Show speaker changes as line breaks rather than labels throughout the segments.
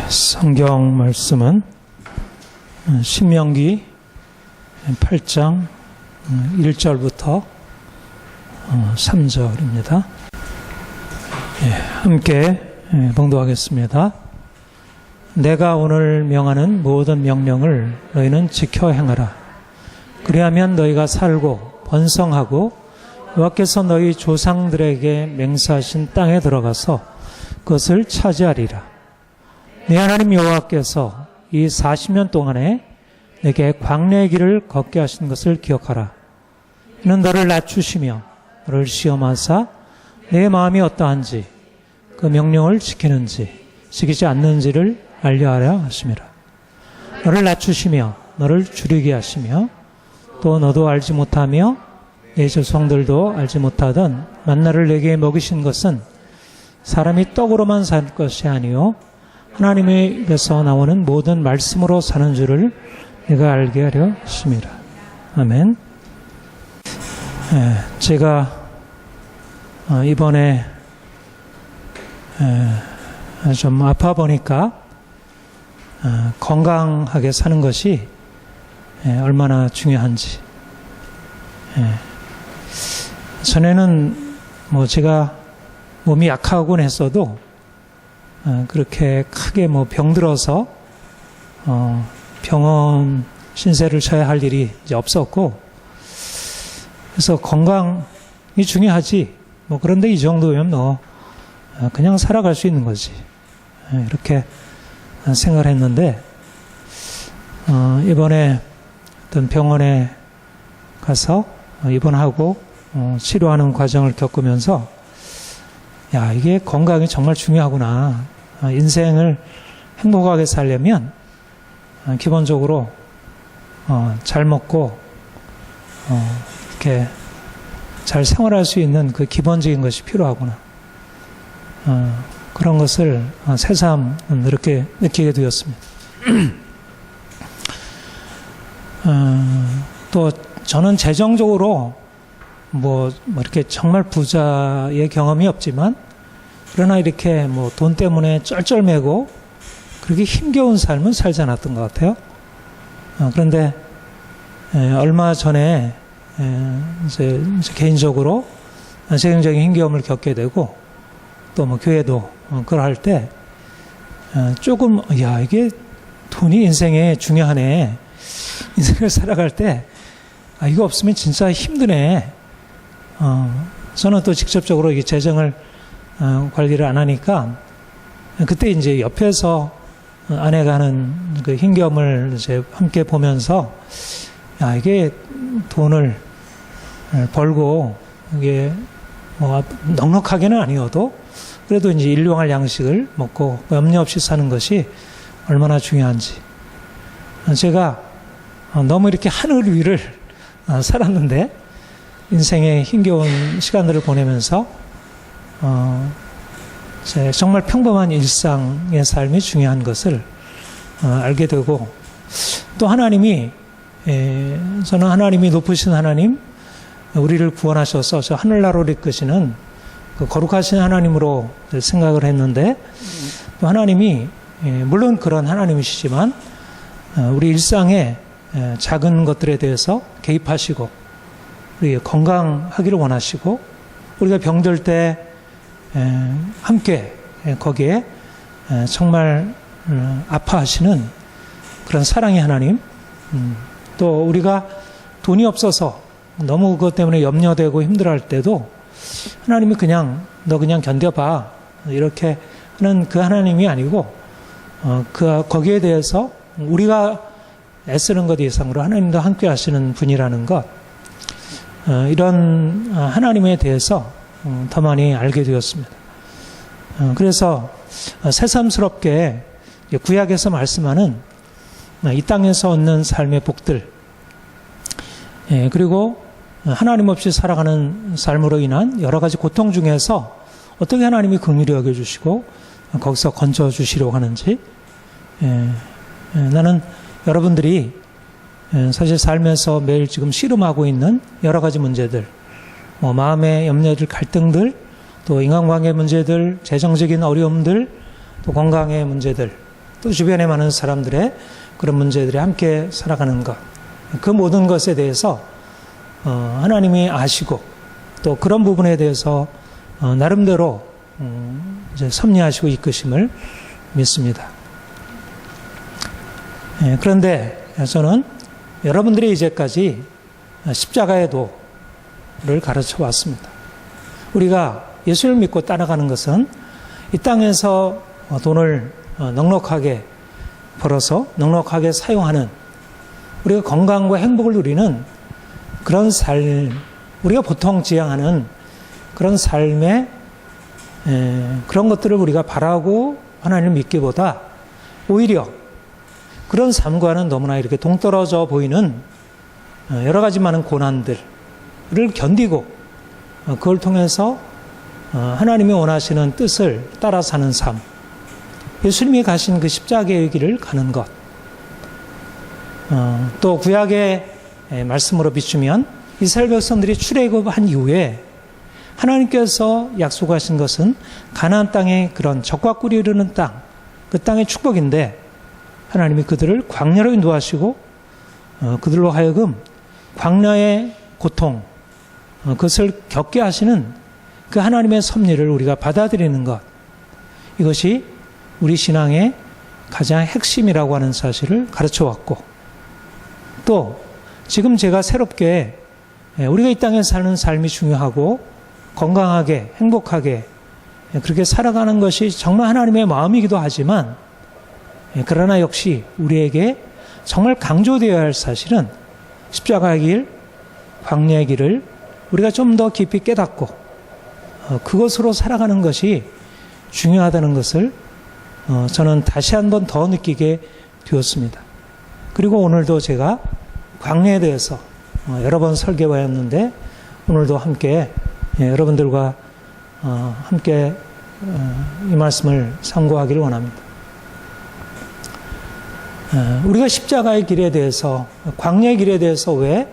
성경 말씀은 신명기 8장 1절부터 3절입니다. 함께 봉독하겠습니다. 내가 오늘 명하는 모든 명령을 너희는 지켜 행하라. 그리하면 너희가 살고 번성하고 여호와께서 너희 조상들에게 맹세하신 땅에 들어가서 그것을 차지하리라. 네 하나님 여호와께서 이 40년 동안에 내게 광야의 길을 걷게 하신 것을 기억하라. 이는 너를 낮추시며 너를 시험하사 내 마음이 어떠한지 그 명령을 지키는지 지키지 않는지를 알려하라 하심이라. 너를 낮추시며 너를 줄이게 하시며 또 너도 알지 못하며 내 조상들도 알지 못하던 만나를 내게 먹이신 것은 사람이 떡으로만 살 것이 아니요 하나님의 입에서 나오는 모든 말씀으로 사는 줄을 내가 알게 하려 하심이라. 아멘. 제가 이번에 좀 아파 보니까 건강하게 사는 것이 얼마나 중요한지. 전에는 제가 몸이 약하곤 했어도 그렇게 크게 병들어서 병원 신세를 져야 할 일이 이제 없었고, 그래서 건강이 중요하지. 그런데 이 정도면 그냥 살아갈 수 있는 거지. 이렇게 생각을 했는데, 이번에 어떤 병원에 가서 입원하고 치료하는 과정을 겪으면서 이게 건강이 정말 중요하구나. 인생을 행복하게 살려면 기본적으로 잘 먹고 이렇게 잘 생활할 수 있는 그 기본적인 것이 필요하구나. 그런 것을 새삼 이렇게 느끼게 되었습니다. 또 저는 재정적으로 이렇게 정말 부자의 경험이 없지만, 그러나 이렇게 돈 때문에 쩔쩔매고 그렇게 힘겨운 삶은 살지 않았던 것 같아요. 그런데 얼마 전에 이제 개인적으로 재정적인 힘겨움을 겪게 되고, 또 교회도 그럴 때 조금 이게 돈이 인생에 중요하네. 인생을 살아갈 때 이거 없으면 진짜 힘드네. 저는 또 직접적으로 이 재정을 관리를 안 하니까 그때 이제 옆에서 아내가 하는 그 힘겨움을 이제 함께 보면서 이게 돈을 벌고 이게 넉넉하게는 아니어도 그래도 이제 일용할 양식을 먹고 염려 없이 사는 것이 얼마나 중요한지. 제가 너무 이렇게 하늘 위를 살았는데 인생의 힘겨운 시간들을 보내면서 정말 평범한 일상의 삶이 중요한 것을 알게 되고, 또 하나님이 저는 하나님이 높으신 하나님, 우리를 구원하셔서 저 하늘나라로 이끄시는 그 거룩하신 하나님으로 생각을 했는데, 또 하나님이 물론 그런 하나님이시지만 우리 일상의 작은 것들에 대해서 개입하시고 우리 건강하기를 원하시고, 우리가 병들 때 함께 거기에 정말 아파하시는 그런 사랑의 하나님, 또 우리가 돈이 없어서 너무 그것 때문에 염려되고 힘들어할 때도 하나님이 너 그냥 견뎌봐 이렇게 하는 그 하나님이 아니고, 거기에 대해서 우리가 애쓰는 것 이상으로 하나님도 함께 하시는 분이라는 것, 이런 하나님에 대해서 더 많이 알게 되었습니다. 그래서 새삼스럽게 구약에서 말씀하는 이 땅에서 얻는 삶의 복들, 그리고 하나님 없이 살아가는 삶으로 인한 여러 가지 고통 중에서 어떻게 하나님이 긍휼히 여겨주시고 거기서 건져주시려고 하는지, 나는 여러분들이 사실 삶에서 매일 지금 씨름하고 있는 여러 가지 문제들, 마음의 염려들, 갈등들, 또 인간관계 문제들, 재정적인 어려움들, 또 건강의 문제들, 또 주변에 많은 사람들의 그런 문제들이 함께 살아가는 것, 그 모든 것에 대해서 하나님이 아시고 또 그런 부분에 대해서 나름대로 이제 섭리하시고 이끄심을 믿습니다. 그런데 저는 여러분들이 이제까지 십자가의 도를 가르쳐 왔습니다. 우리가 예수를 믿고 따라가는 것은 이 땅에서 돈을 넉넉하게 벌어서 넉넉하게 사용하는, 우리가 건강과 행복을 누리는 그런 삶, 우리가 보통 지향하는 그런 삶의 그런 것들을 우리가 바라고 하나님을 믿기보다 오히려 그런 삶과는 너무나 이렇게 동떨어져 보이는 여러 가지 많은 고난들을 견디고 그걸 통해서 하나님이 원하시는 뜻을 따라 사는 삶, 예수님이 가신 그 십자가의 길을 가는 것, 또 구약의 말씀으로 비추면 이스라엘 백성들이 출애굽한 이후에 하나님께서 약속하신 것은 가나안 땅의 그런 적과 꿀이 흐르는 땅, 그 땅의 축복인데 하나님이 그들을 광야로 인도하시고 그들로 하여금 광야의 고통, 그것을 겪게 하시는 그 하나님의 섭리를 우리가 받아들이는 것, 이것이 우리 신앙의 가장 핵심이라고 하는 사실을 가르쳐 왔고, 또 지금 제가 새롭게 우리가 이 땅에 사는 삶이 중요하고 건강하게 행복하게 그렇게 살아가는 것이 정말 하나님의 마음이기도 하지만, 그러나 역시 우리에게 정말 강조되어야 할 사실은 십자가의 길, 광야의 길을 우리가 좀 더 깊이 깨닫고 그것으로 살아가는 것이 중요하다는 것을 저는 다시 한번 더 느끼게 되었습니다. 그리고 오늘도 제가 광야에 대해서 여러 번 설교하였는데 오늘도 함께 여러분들과 함께 이 말씀을 상고하기를 원합니다. 우리가 십자가의 길에 대해서, 광야의 길에 대해서 왜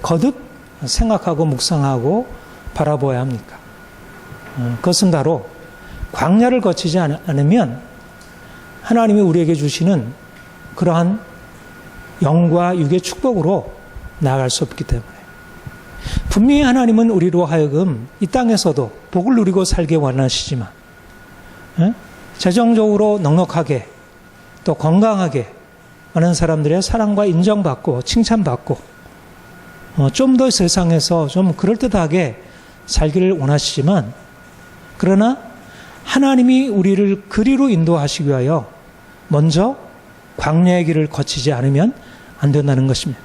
거듭 생각하고 묵상하고 바라보아야 합니까? 그것은 바로 광야를 거치지 않으면 하나님이 우리에게 주시는 그러한 영과 육의 축복으로 나아갈 수 없기 때문에, 분명히 하나님은 우리로 하여금 이 땅에서도 복을 누리고 살게 원하시지만 재정적으로 넉넉하게 또 건강하게 많은 사람들의 사랑과 인정받고 칭찬받고 좀 더 세상에서 좀 그럴듯하게 살기를 원하시지만, 그러나 하나님이 우리를 그리로 인도하시기 위하여 먼저 광야의 길을 거치지 않으면 안 된다는 것입니다.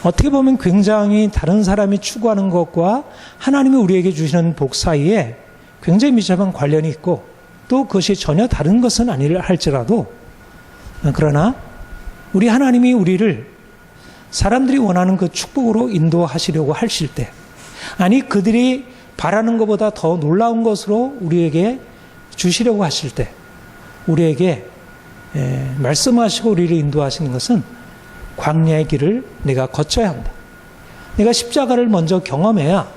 어떻게 보면 굉장히 다른 사람이 추구하는 것과 하나님이 우리에게 주시는 복 사이에 굉장히 밀접한 관련이 있고, 또 그것이 전혀 다른 것은 아니라 할지라도, 그러나 우리 하나님이 우리를 사람들이 원하는 그 축복으로 인도하시려고 하실 때, 아니 그들이 바라는 것보다 더 놀라운 것으로 우리에게 주시려고 하실 때, 우리에게 말씀하시고 우리를 인도하시는 것은 광야의 길을 내가 거쳐야 한다. 내가 십자가를 먼저 경험해야,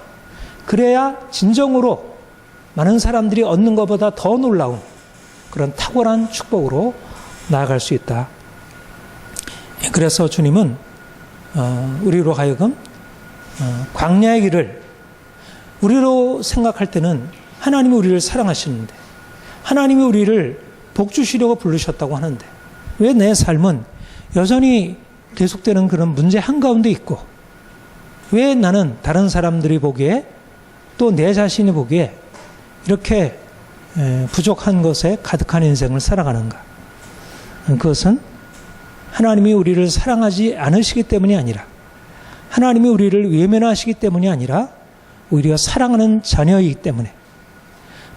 그래야 진정으로 많은 사람들이 얻는 것보다 더 놀라운 그런 탁월한 축복으로 나아갈 수 있다. 그래서 주님은 우리로 하여금 광야의 길을, 우리로 생각할 때는 하나님이 우리를 사랑하시는데, 하나님이 우리를 복 주시려고 부르셨다고 하는데, 왜 내 삶은 여전히 계속되는 그런 문제 한가운데 있고, 왜 나는 다른 사람들이 보기에 또 내 자신이 보기에 이렇게 부족한 것에 가득한 인생을 살아가는가? 그것은 하나님이 우리를 사랑하지 않으시기 때문이 아니라, 하나님이 우리를 외면하시기 때문이 아니라 오히려 사랑하는 자녀이기 때문에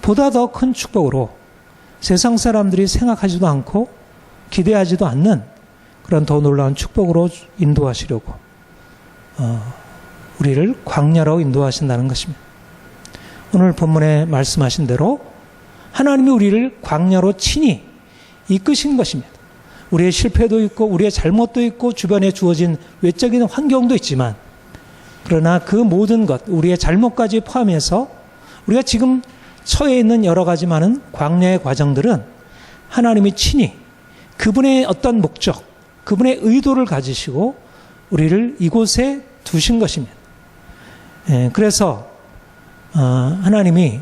보다 더 큰 축복으로 세상 사람들이 생각하지도 않고 기대하지도 않는 그런 더 놀라운 축복으로 인도하시려고 우리를 광야로 인도하신다는 것입니다. 오늘 본문에 말씀하신 대로 하나님이 우리를 광야로 친히 이끄신 것입니다. 우리의 실패도 있고 우리의 잘못도 있고 주변에 주어진 외적인 환경도 있지만, 그러나 그 모든 것, 우리의 잘못까지 포함해서 우리가 지금 처해 있는 여러 가지 많은 광야의 과정들은 하나님이 친히 그분의 어떤 목적, 그분의 의도를 가지시고 우리를 이곳에 두신 것입니다. 그래서 하나님이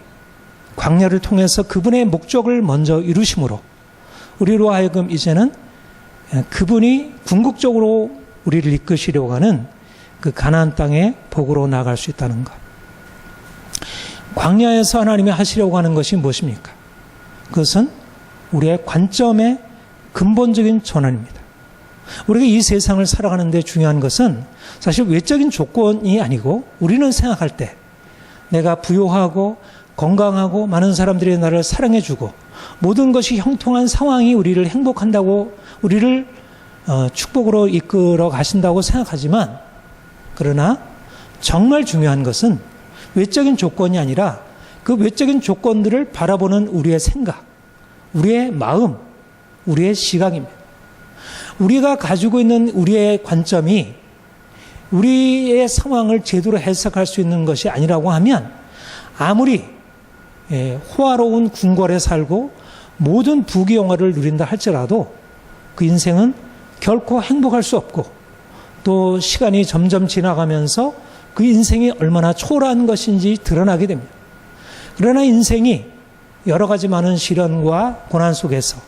광야를 통해서 그분의 목적을 먼저 이루심으로 우리로 하여금 이제는 그분이 궁극적으로 우리를 이끄시려고 하는 그 가나안 땅의 복으로 나아갈 수 있다는 것. 광야에서 하나님이 하시려고 하는 것이 무엇입니까? 그것은 우리의 관점의 근본적인 전환입니다. 우리가 이 세상을 살아가는 데 중요한 것은 사실 외적인 조건이 아니고 우리는 생각할 때 내가 부유하고 건강하고 많은 사람들이 나를 사랑해주고 모든 것이 형통한 상황이 우리를 행복한다고 우리를 축복으로 이끌어 가신다고 생각하지만 그러나 정말 중요한 것은 외적인 조건이 아니라 그 외적인 조건들을 바라보는 우리의 생각, 우리의 마음, 우리의 시각입니다. 우리가 가지고 있는 우리의 관점이 우리의 상황을 제대로 해석할 수 있는 것이 아니라고 하면 아무리 호화로운 궁궐에 살고 모든 부귀영화를 누린다 할지라도 그 인생은 결코 행복할 수 없고 또 시간이 점점 지나가면서 그 인생이 얼마나 초라한 것인지 드러나게 됩니다. 그러나 인생이 여러 가지 많은 시련과 고난 속에서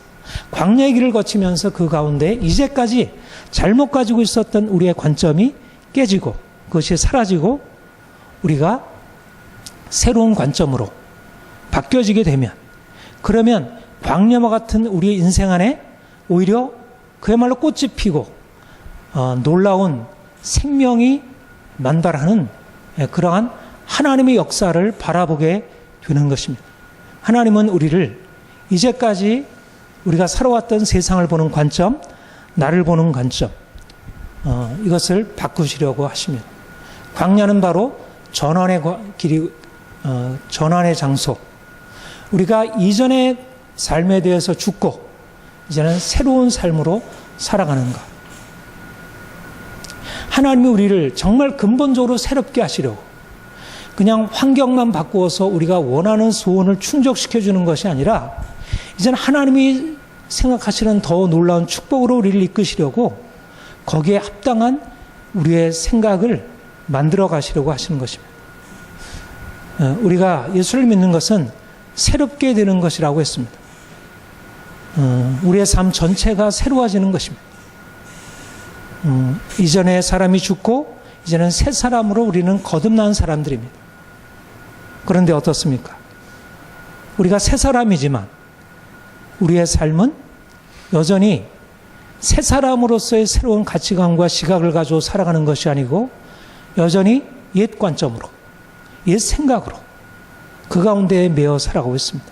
광야의 길을 거치면서 그 가운데 이제까지 잘못 가지고 있었던 우리의 관점이 깨지고 그것이 사라지고 우리가 새로운 관점으로 바뀌어지게 되면 그러면 광야와 같은 우리의 인생 안에 오히려 그야말로 꽃이 피고 놀라운 생명이 만발하는 그러한 하나님의 역사를 바라보게 되는 것입니다. 하나님은 우리를 이제까지 우리가 살아왔던 세상을 보는 관점, 나를 보는 관점 이것을 바꾸시려고 하십니다. 광야는 바로 전환의 길이 전환의 장소. 우리가 이전의 삶에 대해서 죽고 이제는 새로운 삶으로 살아가는 것. 하나님이 우리를 정말 근본적으로 새롭게 하시려고 그냥 환경만 바꾸어서 우리가 원하는 소원을 충족시켜주는 것이 아니라 이제는 하나님이 생각하시는 더 놀라운 축복으로 우리를 이끄시려고 거기에 합당한 우리의 생각을 만들어 가시려고 하시는 것입니다. 우리가 예수를 믿는 것은 새롭게 되는 것이라고 했습니다. 우리의 삶 전체가 새로워지는 것입니다. 이전에 사람이 죽고 이제는 새 사람으로 우리는 거듭난 사람들입니다. 그런데 어떻습니까? 우리가 새 사람이지만 우리의 삶은 여전히 새 사람으로서의 새로운 가치관과 시각을 가지고 살아가는 것이 아니고 여전히 옛 관점으로, 옛 생각으로 그 가운데에 매어 살아가고 있습니다.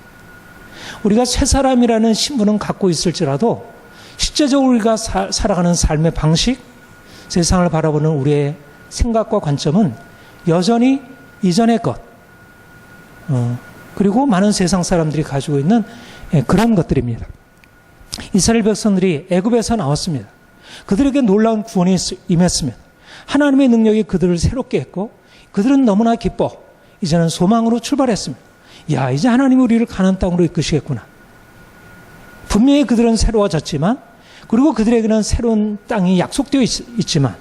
우리가 새 사람이라는 신분은 갖고 있을지라도 실제적으로 우리가 살아가는 삶의 방식, 세상을 바라보는 우리의 생각과 관점은 여전히 이전의 것, 그리고 많은 세상 사람들이 가지고 있는 그런 것들입니다. 이스라엘 백성들이 애굽에서 나왔습니다. 그들에게 놀라운 구원이 임했습니다. 하나님의 능력이 그들을 새롭게 했고 그들은 너무나 기뻐 이제는 소망으로 출발했습니다. 야, 이제 하나님이 우리를 가나안 땅으로 이끄시겠구나. 분명히 그들은 새로워졌지만 그리고 그들에게는 새로운 땅이 약속되어 있지만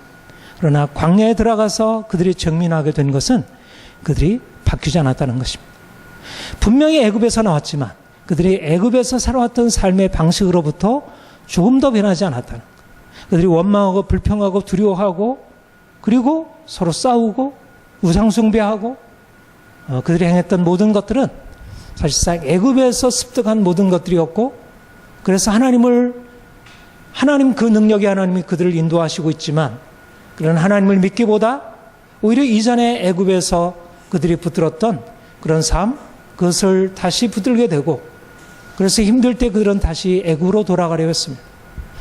그러나 광야에 들어가서 그들이 정민하게 된 것은 그들이 바뀌지 않았다는 것입니다. 분명히 애굽에서 나왔지만 그들이 애굽에서 살아왔던 삶의 방식으로부터 조금 더 변하지 않았다는 것. 그들이 원망하고 불평하고 두려워하고 그리고 서로 싸우고 우상숭배하고 그들이 행했던 모든 것들은 사실상 애굽에서 습득한 모든 것들이었고 그래서 하나님 그 능력의 하나님이 그들을 인도하시고 있지만 그런 하나님을 믿기보다 오히려 이전에 애굽에서 그들이 붙들었던 그런 삶 그것을 다시 붙들게 되고 그래서 힘들 때 그들은 다시 애굽으로 돌아가려 했습니다.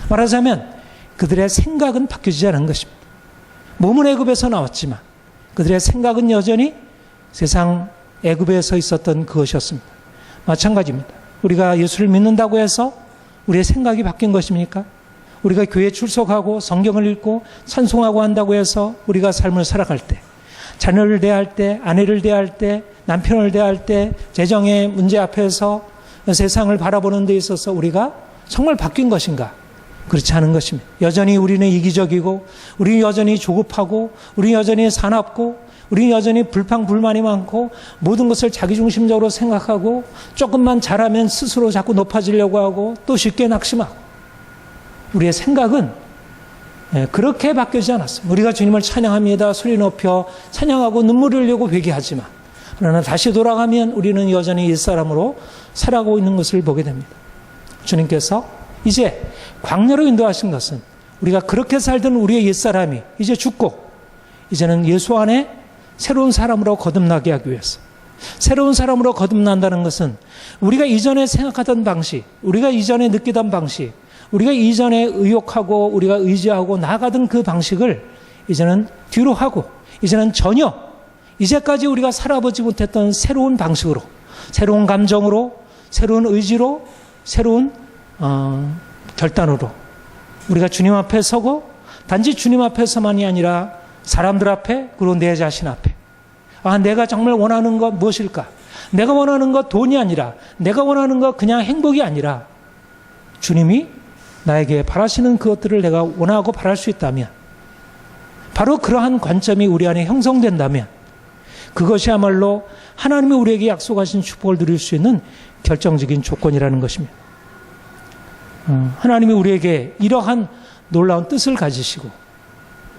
말하자면 그들의 생각은 바뀌지 않은 것입니다. 몸은 애굽에서 나왔지만 그들의 생각은 여전히 세상 애굽에서 있었던 그것이었습니다. 마찬가지입니다. 우리가 예수를 믿는다고 해서 우리의 생각이 바뀐 것입니까? 우리가 교회에 출석하고 성경을 읽고 찬송하고 한다고 해서 우리가 삶을 살아갈 때 자녀를 대할 때 아내를 대할 때 남편을 대할 때 재정의 문제 앞에서 세상을 바라보는 데 있어서 우리가 정말 바뀐 것인가? 그렇지 않은 것입니다. 여전히 우리는 이기적이고, 우리는 여전히 조급하고, 우리는 여전히 사납고, 우리는 여전히 불평불만이 많고, 모든 것을 자기중심적으로 생각하고, 조금만 잘하면 스스로 자꾸 높아지려고 하고, 또 쉽게 낙심하고. 우리의 생각은 그렇게 바뀌지 않았습니다. 우리가 주님을 찬양합니다. 소리 높여 찬양하고 눈물을 흘리고 회개하지만, 그러나 다시 돌아가면 우리는 여전히 옛사람으로 살아가고 있는 것을 보게 됩니다. 주님께서 이제 광야로 인도하신 것은 우리가 그렇게 살던 우리의 옛사람이 이제 죽고, 이제는 예수 안에 새로운 사람으로 거듭나게 하기 위해서. 새로운 사람으로 거듭난다는 것은 우리가 이전에 생각하던 방식, 우리가 이전에 느끼던 방식, 우리가 이전에 의욕하고 우리가 의지하고 나아가던 그 방식을 이제는 뒤로 하고, 이제는 전혀 이제까지 우리가 살아보지 못했던 새로운 방식으로, 새로운 감정으로, 새로운 의지로, 새로운 결단으로 우리가 주님 앞에 서고, 단지 주님 앞에서만이 아니라 사람들 앞에, 그리고 내 자신 앞에, 내가 정말 원하는 것 무엇일까? 내가 원하는 것 돈이 아니라, 내가 원하는 것 그냥 행복이 아니라, 주님이 나에게 바라시는 그것들을 내가 원하고 바랄 수 있다면, 바로 그러한 관점이 우리 안에 형성된다면, 그것이야말로 하나님이 우리에게 약속하신 축복을 누릴 수 있는 결정적인 조건이라는 것입니다. 하나님이 우리에게 이러한 놀라운 뜻을 가지시고,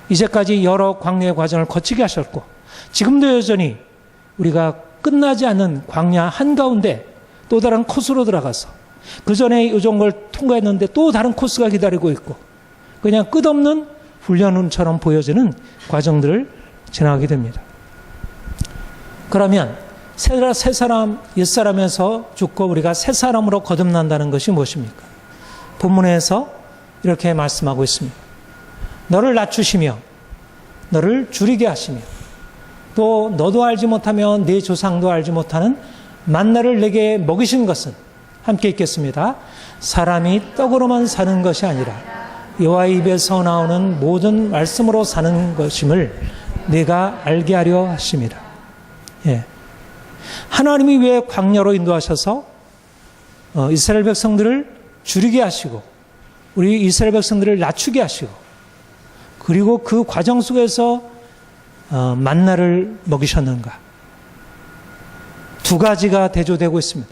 이제까지 여러 광야의 과정을 거치게 하셨고, 지금도 여전히 우리가 끝나지 않는 광야 한가운데 또 다른 코스로 들어가서, 그 전에 이 정도를 통과했는데 또 다른 코스가 기다리고 있고, 그냥 끝없는 훈련처럼 보여지는 과정들을 지나가게 됩니다. 그러면 새 사람, 옛사람에서 죽고 우리가 새 사람으로 거듭난다는 것이 무엇입니까? 본문에서 이렇게 말씀하고 있습니다. 너를 낮추시며 너를 줄이게 하시며, 또 너도 알지 못하며 네 조상도 알지 못하는 만나를 내게 먹이신 것은, 함께 읽겠습니다. 사람이 떡으로만 사는 것이 아니라 여호와의 입에서 나오는 모든 말씀으로 사는 것임을 내가 알게 하려 하심이라. 하나님이 왜 광야로 인도하셔서 이스라엘 백성들을 줄이게 하시고 우리 이스라엘 백성들을 낮추게 하시고, 그리고 그 과정 속에서 만나를 먹이셨는가? 두 가지가 대조되고 있습니다.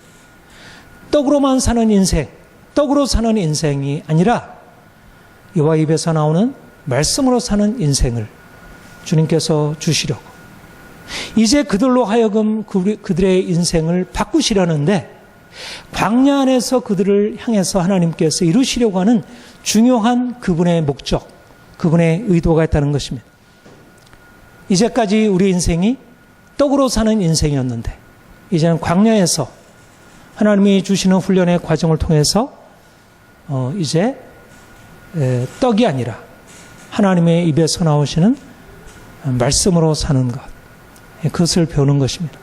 떡으로만 사는 인생, 떡으로 사는 인생이 아니라 여호와 입에서 나오는 말씀으로 사는 인생을 주님께서 주시려고, 이제 그들로 하여금 그들의 인생을 바꾸시려는데, 광야 안에서 그들을 향해서 하나님께서 이루시려고 하는 중요한 그분의 목적, 그분의 의도가 있다는 것입니다. 이제까지 우리 인생이 떡으로 사는 인생이었는데, 이제는 광야에서 하나님이 주시는 훈련의 과정을 통해서 이제 떡이 아니라 하나님의 입에서 나오시는 말씀으로 사는 것, 그것을 배우는 것입니다.